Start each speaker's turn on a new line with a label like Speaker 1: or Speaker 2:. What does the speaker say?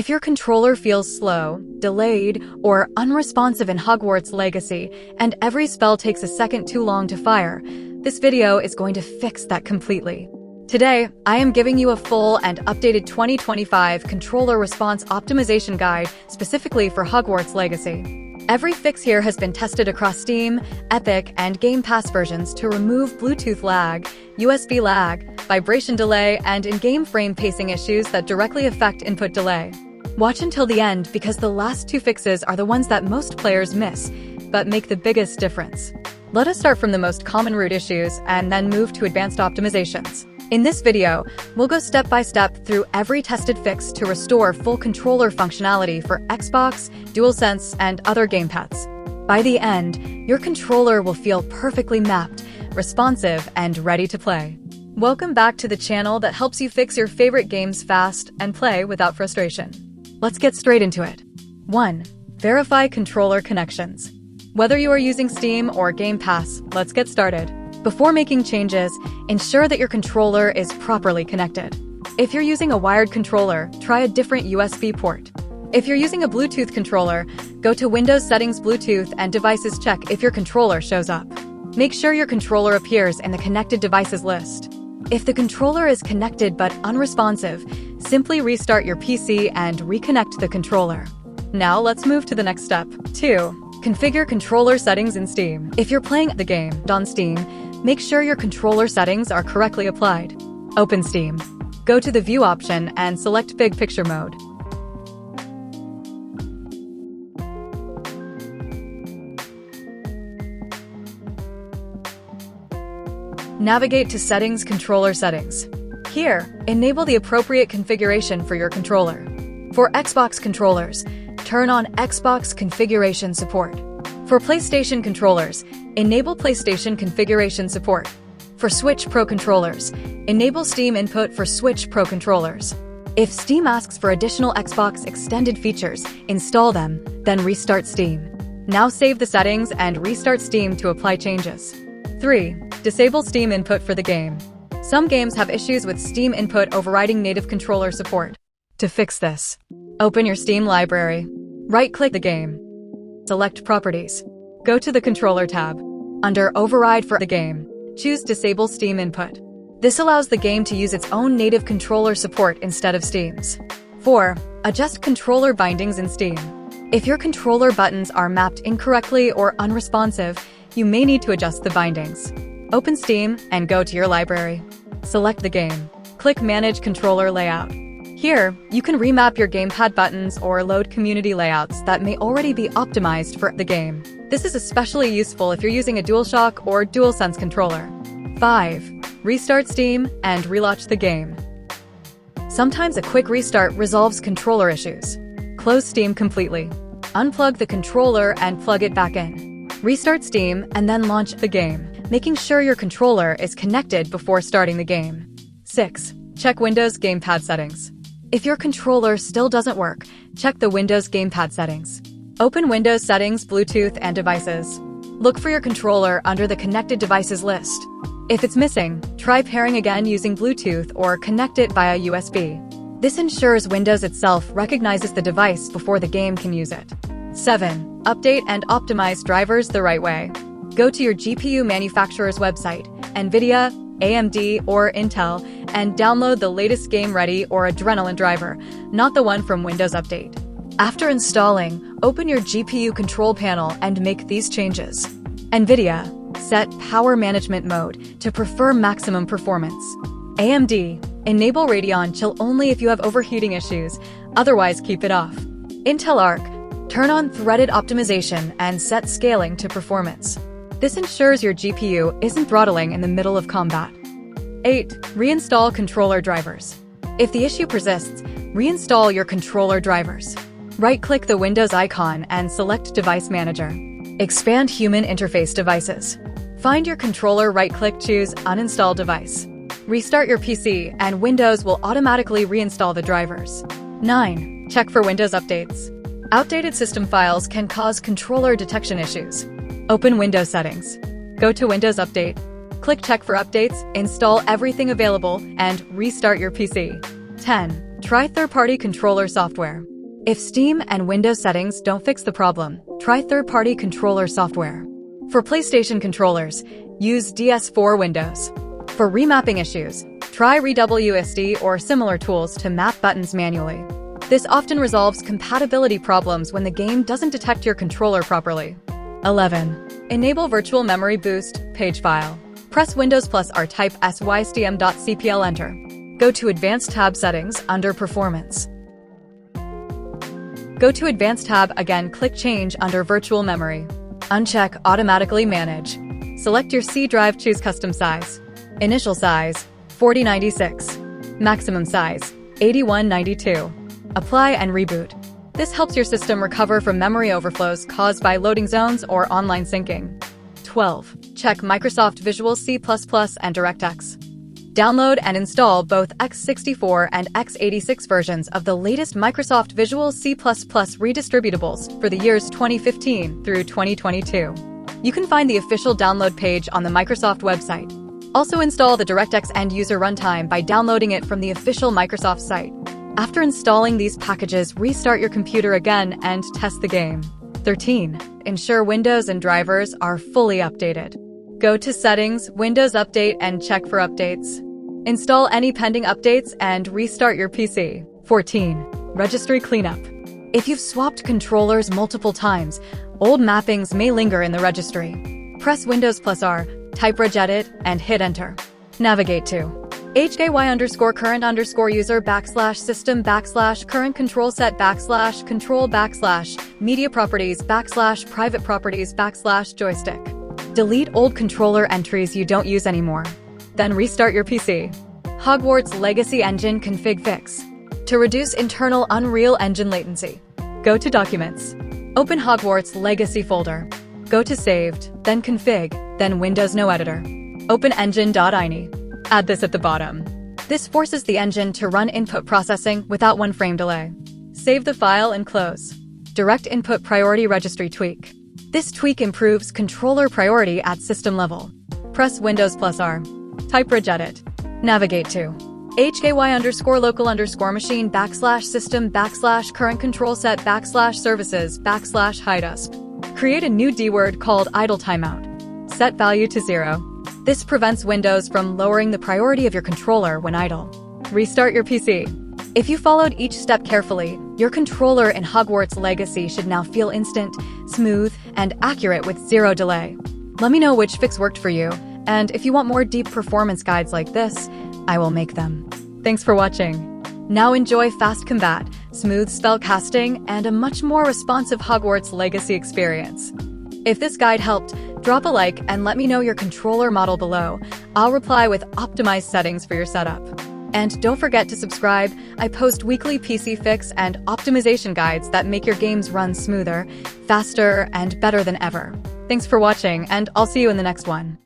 Speaker 1: If your controller feels slow, delayed, or unresponsive in Hogwarts Legacy, and every spell takes a second too long to fire, this video is going to fix that completely. Today, I am giving you a full and updated 2025 controller response optimization guide specifically for Hogwarts Legacy. Every fix here has been tested across Steam, Epic, and Game Pass versions to remove Bluetooth lag, USB lag, vibration delay, and in-game frame pacing issues that directly affect input delay. Watch until the end because the last two fixes are the ones that most players miss, but make the biggest difference. Let us start from the most common root issues and then move to advanced optimizations. In this video, we'll go step by step through every tested fix to restore full controller functionality for Xbox, DualSense, and other gamepads. By the end, your controller will feel perfectly mapped, responsive, and ready to play. Welcome back to the channel that helps you fix your favorite games fast and play without frustration. Let's get straight into it. 1. Verify controller connections. Whether you are using Steam or Game Pass, let's get started. Before making changes, ensure that your controller is properly connected. If you're using a wired controller, try a different USB port. If you're using a Bluetooth controller, go to Windows Settings, Bluetooth, and Devices. Check if your controller shows up. Make sure your controller appears in the Connected Devices list. If the controller is connected but unresponsive, simply restart your PC and reconnect the controller. Now let's move to the next step. 2. Configure controller settings in Steam. If you're playing the game on Steam, make sure your controller settings are correctly applied. Open Steam. Go to the View option and select Big Picture mode. Navigate to Settings, Controller Settings. Here, enable the appropriate configuration for your controller. For Xbox controllers, turn on Xbox configuration support. For PlayStation controllers, enable PlayStation configuration support. For Switch Pro controllers, enable Steam input for Switch Pro controllers. If Steam asks for additional Xbox extended features, install them, then restart Steam. Now save the settings and restart Steam to apply changes. 3. Disable Steam input for the game. Some games have issues with Steam input overriding native controller support. To fix this, open your Steam library. Right-click the game. Select Properties. Go to the Controller tab. Under Override for the game, choose Disable Steam input. This allows the game to use its own native controller support instead of Steam's. 4. Adjust controller bindings in Steam. If your controller buttons are mapped incorrectly or unresponsive, you may need to adjust the bindings. Open Steam and go to your library. Select the game. Click Manage Controller Layout. Here, you can remap your gamepad buttons or load community layouts that may already be optimized for the game. This is especially useful if you're using a DualShock or DualSense controller. 5. Restart Steam and relaunch the game. Sometimes a quick restart resolves controller issues. Close Steam completely. Unplug the controller and plug it back in. Restart Steam and then launch the game, making sure your controller is connected before starting the game. 6. Check Windows Gamepad settings. If your controller still doesn't work, check the Windows Gamepad settings. Open Windows Settings, Bluetooth, and Devices. Look for your controller under the Connected Devices list. If it's missing, try pairing again using Bluetooth or connect it via USB. This ensures Windows itself recognizes the device before the game can use it. 7. Update and optimize drivers the right way. Go to your GPU manufacturer's website, NVIDIA, AMD, or Intel, and download the latest game-ready or Adrenaline driver, not the one from Windows Update. After installing, open your GPU control panel and make these changes. NVIDIA, set Power Management Mode to prefer maximum performance. AMD, enable Radeon Chill only if you have overheating issues, otherwise keep it off. Intel Arc, turn on Threaded Optimization and set scaling to performance. This ensures your GPU isn't throttling in the middle of combat. 8. Reinstall controller drivers. If the issue persists, reinstall your controller drivers. Right-click the Windows icon and select Device Manager. Expand Human Interface Devices. Find your controller, right-click, choose Uninstall Device. Restart your PC and Windows will automatically reinstall the drivers. 9. Check for Windows updates. Outdated system files can cause controller detection issues. Open Windows Settings. Go to Windows Update. Click Check for Updates, install everything available, and restart your PC. 10. Try third-party controller software. If Steam and Windows settings don't fix the problem, try third-party controller software. For PlayStation controllers, use DS4 Windows. For remapping issues, try ReWSD or similar tools to map buttons manually. This often resolves compatibility problems when the game doesn't detect your controller properly. 11. Enable Virtual Memory Boost page file. Press Windows plus R, type systm.cpl, enter. Go to Advanced tab, Settings, under Performance. Go to Advanced tab again, click Change under Virtual Memory. Uncheck Automatically Manage. Select your C drive, choose Custom Size. Initial size, 4096. Maximum size, 8192. Apply and reboot. This helps your system recover from memory overflows caused by loading zones or online syncing. 12. Check Microsoft Visual C++ and DirectX. Download and install both x64 and x86 versions of the latest Microsoft Visual C++ redistributables for the years 2015 through 2022. You can find the official download page on the Microsoft website. Also install the DirectX end-user runtime by downloading it from the official Microsoft site. After installing these packages, restart your computer again and test the game. 13. Ensure Windows and drivers are fully updated. Go to Settings, Windows Update, and check for updates. Install any pending updates and restart your PC. 14. Registry cleanup. If you've swapped controllers multiple times, old mappings may linger in the registry. Press Windows plus R, type regedit, and hit Enter. Navigate to HKY_current_user /system/current control set /control /media properties /private properties /joystick. Delete old controller entries you don't use anymore. Then restart your PC. Hogwarts Legacy Engine Config Fix. To reduce internal Unreal Engine latency, go to Documents. Open Hogwarts Legacy folder. Go to Saved, then Config, then Windows No Editor. Open Engine.ini. Add this at the bottom. This forces the engine to run input processing without 1 frame delay. Save the file and close. DirectInput Priority Registry Tweak. This tweak improves controller priority at system level. Press Windows plus R. Type regedit. Navigate to HKY_local_machine /system /current control set /services /hidusp. Create a new D word called idle timeout. Set value to 0. This prevents Windows from lowering the priority of your controller when idle. Restart your PC. If you followed each step carefully, your controller in Hogwarts Legacy should now feel instant, smooth, and accurate with 0 delay. Let me know which fix worked for you, and if you want more deep performance guides like this, I will make them. Thanks for watching. Now enjoy fast combat, smooth spell casting, and a much more responsive Hogwarts Legacy experience. If this guide helped, drop a like and let me know your controller model below. I'll reply with optimized settings for your setup. And don't forget to subscribe. I post weekly PC fix and optimization guides that make your games run smoother, faster, and better than ever. Thanks for watching, and I'll see you in the next one.